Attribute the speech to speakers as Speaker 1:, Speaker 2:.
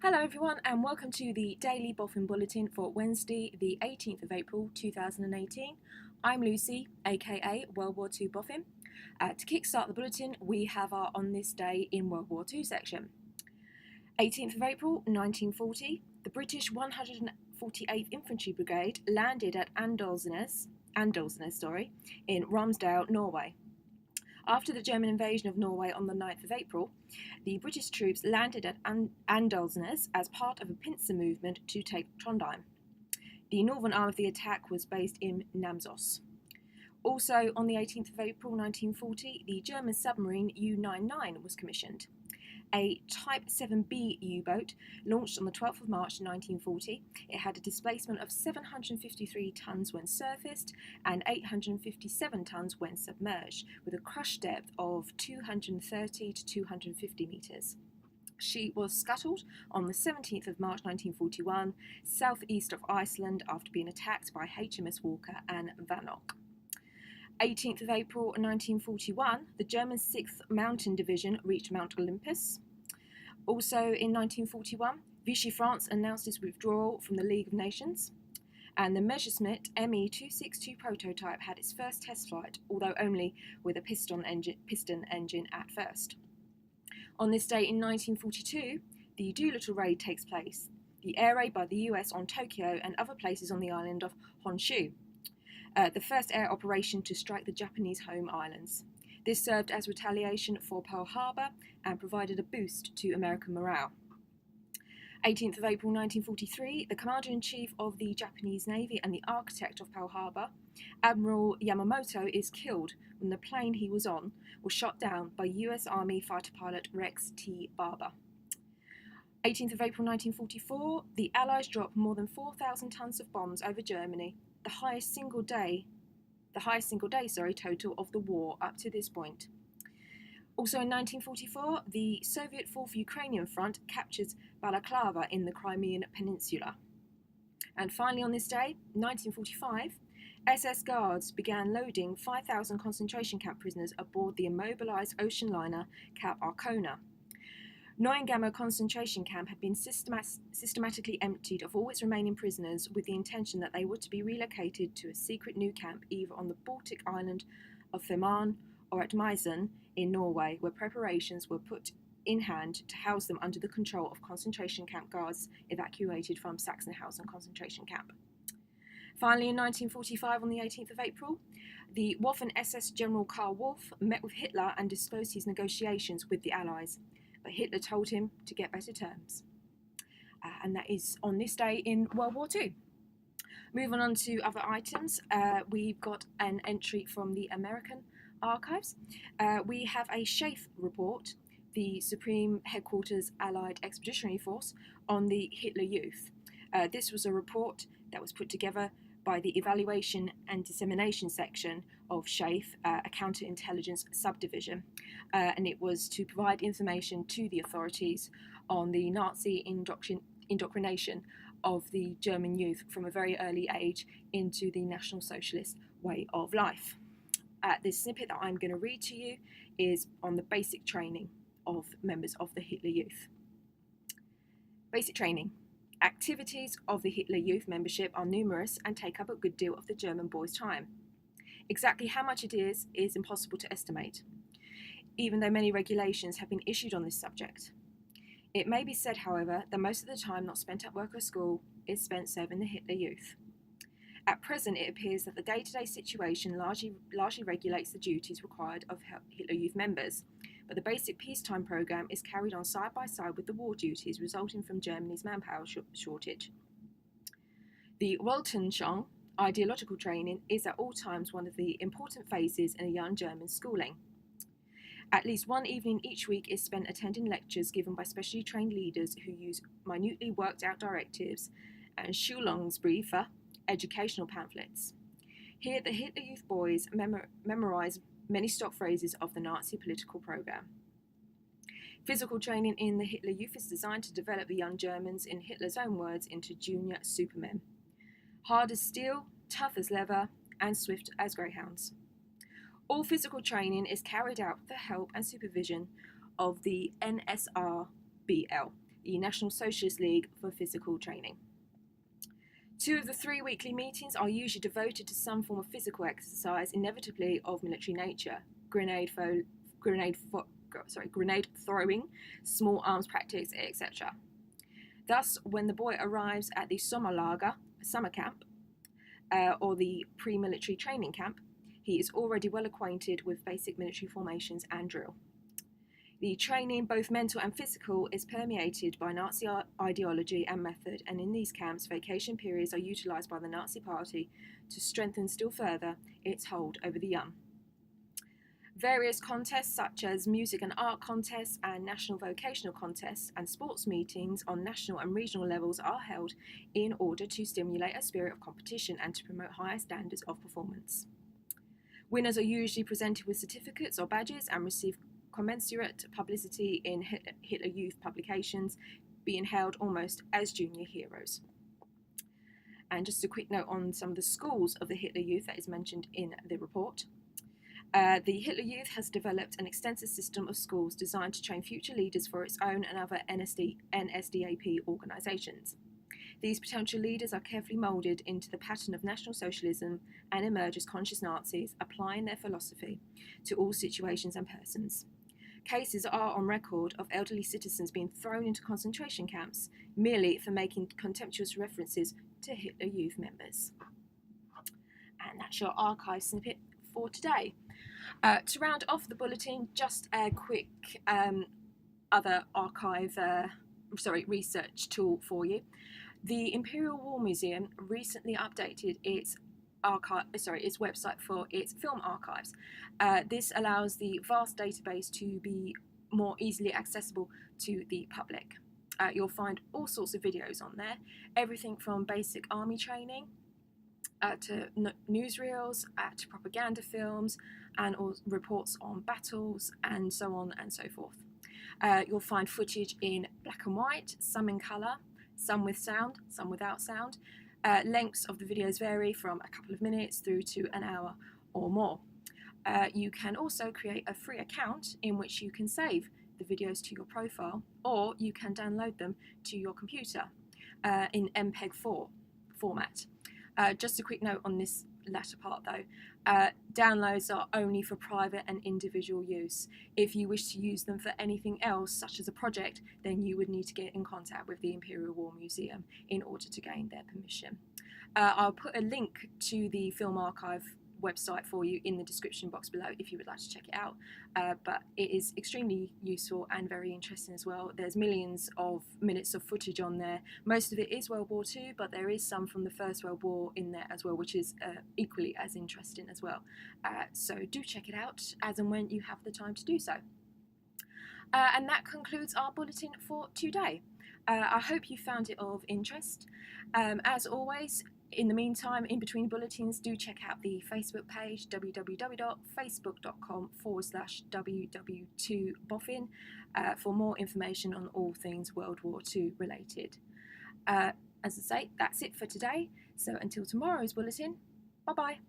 Speaker 1: Hello everyone and welcome to the Daily Boffin Bulletin for Wednesday the 18th of April 2018. I'm Lucy, aka World War II Boffin. To kickstart the bulletin we have our On This Day in World War II section. 18th of April 1940, the British 148th Infantry Brigade landed at Andalsnes in Romsdal, Norway. After the German invasion of Norway on the 9th of April, the British troops landed at Andalsnes as part of a pincer movement to take Trondheim. The northern arm of the attack was based in Namsos. Also, on the 18th of April 1940, the German submarine U-99 was commissioned. A Type 7B U-boat launched on the 12th of March 1940. It had a displacement of 753 tons when surfaced and 857 tons when submerged, with a crush depth of 230 to 250 metres. She was scuttled on the 17th of March 1941, southeast of Iceland, after being attacked by HMS Walker and Vanoc. 18th of April 1941, the German 6th Mountain Division reached Mount Olympus. Also in 1941, Vichy France announced its withdrawal from the League of Nations, and the Messerschmitt Me-262 prototype had its first test flight, although only with a piston engine at first. On this day in 1942, the Doolittle raid takes place, the air raid by the US on Tokyo and other places on the island of Honshu. The first air operation to strike the Japanese home islands. This served as retaliation for Pearl Harbor and provided a boost to American morale. 18th of April 1943, the Commander-in-Chief of the Japanese Navy and the architect of Pearl Harbor, Admiral Yamamoto, is killed when the plane he was on was shot down by US Army fighter pilot Rex T. Barber. 18th of April 1944, the Allies dropped more than 4,000 tons of bombs over Germany, the highest single day total of the war up to this point. Also in 1944, the Soviet 4th Ukrainian Front captures Balaclava in the Crimean Peninsula. And finally on this day, 1945, SS Guards began loading 5,000 concentration camp prisoners aboard the immobilized ocean liner Cap Arcona. Neuengamme concentration camp had been systematically emptied of all its remaining prisoners with the intention that they were to be relocated to a secret new camp either on the Baltic island of Fehmarn or at Meissen in Norway, where preparations were put in hand to house them under the control of concentration camp guards evacuated from Sachsenhausen concentration camp. Finally, in 1945, on the 18th of April, the Waffen-SS General Karl Wolff met with Hitler and disclosed his negotiations with the Allies. But Hitler told him to get better terms. And that is on this day in World War II. Moving on to other items, we've got an entry from the American Archives. We have a SHAEF report, the Supreme Headquarters Allied Expeditionary Force, on the Hitler Youth. This was a report that was put together by the Evaluation and Dissemination section of SHAEF, a counterintelligence subdivision, and it was to provide information to the authorities on the Nazi indoctrination of the German youth from a very early age into the National Socialist way of life. This snippet that I'm going to read to you is on the basic training of members of the Hitler Youth. Basic training. Activities of the Hitler Youth membership are numerous and take up a good deal of the German boys' time. Exactly how much it is impossible to estimate, even though many regulations have been issued on this subject. It may be said, however, that most of the time not spent at work or school is spent serving the Hitler Youth. At present, it appears that the day-to-day situation largely regulates the duties required of Hitler Youth members, but the basic peacetime programme is carried on side by side with the war duties resulting from Germany's manpower shortage. The Weltanschauung, ideological training, is at all times one of the important phases in a young German's schooling. At least one evening each week is spent attending lectures given by specially trained leaders who use minutely worked out directives and Schulungsbriefe, educational pamphlets. Here the Hitler Youth boys memorise many stock phrases of the Nazi political programme. Physical training in the Hitler Youth is designed to develop the young Germans, in Hitler's own words, into junior supermen. Hard as steel, tough as leather, and swift as greyhounds. All physical training is carried out with the help and supervision of the NSRBL, the National Socialist League for Physical Training. 2 of the 3 weekly meetings are usually devoted to some form of physical exercise, inevitably of military nature: grenade throwing, small arms practice, etc. Thus, when the boy arrives at the Sommerlager, summer camp, or the pre-military training camp, he is already well acquainted with basic military formations and drill. The training, both mental and physical, is permeated by Nazi ideology and method, and in these camps, vacation periods are utilised by the Nazi Party to strengthen still further its hold over the young. Various contests such as music and art contests and national vocational contests and sports meetings on national and regional levels are held in order to stimulate a spirit of competition and to promote higher standards of performance. Winners are usually presented with certificates or badges and receive commensurate publicity in Hitler Youth publications, being held almost as junior heroes. And just a quick note on some of the schools of the Hitler Youth that is mentioned in the report. The Hitler Youth has developed an extensive system of schools designed to train future leaders for its own and other NSDAP organisations. These potential leaders are carefully moulded into the pattern of National Socialism and emerge as conscious Nazis, applying their philosophy to all situations and persons. Cases are on record of elderly citizens being thrown into concentration camps merely for making contemptuous references to Hitler Youth members. And that's your archive snippet for today. To round off the bulletin, just a quick other research tool for you. The Imperial War Museum recently updated its website for its film archives. This allows the vast database to be more easily accessible to the public. You'll find all sorts of videos on there, everything from basic army training to newsreels, to propaganda films, and reports on battles, and so on and so forth. You'll find footage in black and white, some in colour, some with sound, some without sound. Lengths of the videos vary from a couple of minutes through to an hour or more. You can also create a free account in which you can save the videos to your profile, or you can download them to your computer in MPEG-4 format. Just a quick note on this latter part though, downloads are only for private and individual use. If you wish to use them for anything else, such as a project, then you would need to get in contact with the Imperial War Museum in order to gain their permission. I'll put a link to the Film Archive website for you in the description box below if you would like to check it out, but it is extremely useful and very interesting as well. There's millions of minutes of footage on there. Most of it is World War II, but there is some from the First World War in there as well, which is equally as interesting as well. So do check it out as and when you have the time to do so. And that concludes our bulletin for today. I hope you found it of interest. As always, in the meantime, in between bulletins, do check out the Facebook page, www.facebook.com/WW2Boffin, for more information on all things World War II related. As I say, that's it for today. So until tomorrow's bulletin, bye-bye.